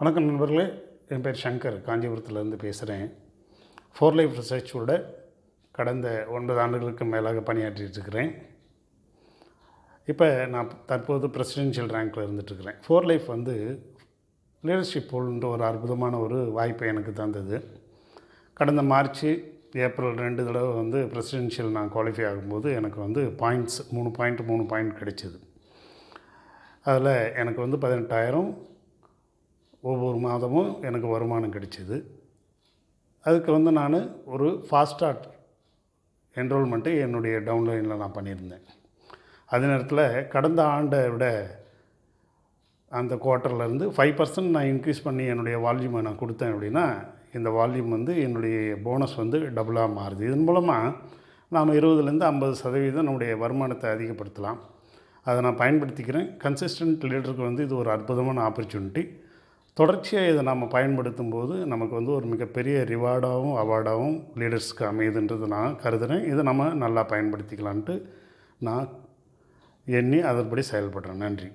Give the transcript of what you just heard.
வணக்கம் நண்பர்களே, என் பேர் சங்கர், காஞ்சிபுரத்துலேருந்து பேசுகிறேன். 4லைஃப் ரிசர்ச்சோட கடந்த 9 ஆண்டுகளுக்கு மேலாக பணியாற்றிட்டுருக்கிறேன். இப்போ நான் தற்போது பிரசிடென்ஷியல் ரேங்க்கில் இருந்துகிட்ருக்கிறேன். 4லைஃப் லீடர்ஷிப் போல்ன்ற ஒரு அற்புதமான ஒரு வாய்ப்பை எனக்கு தந்தது. கடந்த மார்ச், ஏப்ரல் 2 தடவை பிரசிடென்ஷியல் நான் குவாலிஃபை ஆகும்போது எனக்கு பாயிண்ட்ஸ் 3 பாயிண்ட் கிடைச்சிது. அதில் எனக்கு 18,000 ஒவ்வொரு மாதமும் எனக்கு வருமானம் கிடைச்சிது. அதுக்கு நான் ஒரு ஃபாஸ்ட் ஸ்டார்ட் என்ரோல்மெண்ட்டு என்னுடைய டவுன்லைனில் நான் பண்ணியிருந்தேன். அதே நேரத்தில் கடந்த ஆண்டை விட அந்த குவார்ட்டர்லேருந்து 5% நான் இன்க்ரீஸ் பண்ணி என்னுடைய வால்யூமை நான் கொடுத்தேன் அப்படின்னா, இந்த வால்யூம் என்னுடைய போனஸ் டபுளாக மாறுது. இதன் மூலமாக நாம் 20லேருந்து 50% நம்முடைய வருமானத்தை அதிகப்படுத்தலாம். அதை நான் பயன்படுத்திக்கிறேன். கன்சிஸ்டன்ட் லீடருக்கு இது ஒரு அற்புதமான ஆப்பர்ச்சுனிட்டி. தொடர்ச்சியாக இதை நம்ம பயன்படுத்தும் போது நமக்கு ஒரு மிகப்பெரிய ரிவார்டாகவும் அவார்டாகவும் லீடர்ஸ்க்கு அமையுதுன்றது நான் கருதுகிறேன். இதை நம்ம நல்லா பயன்படுத்திக்கலான்ட்டு நான் எண்ணி அதன்படி செயல்படுறேன். நன்றி.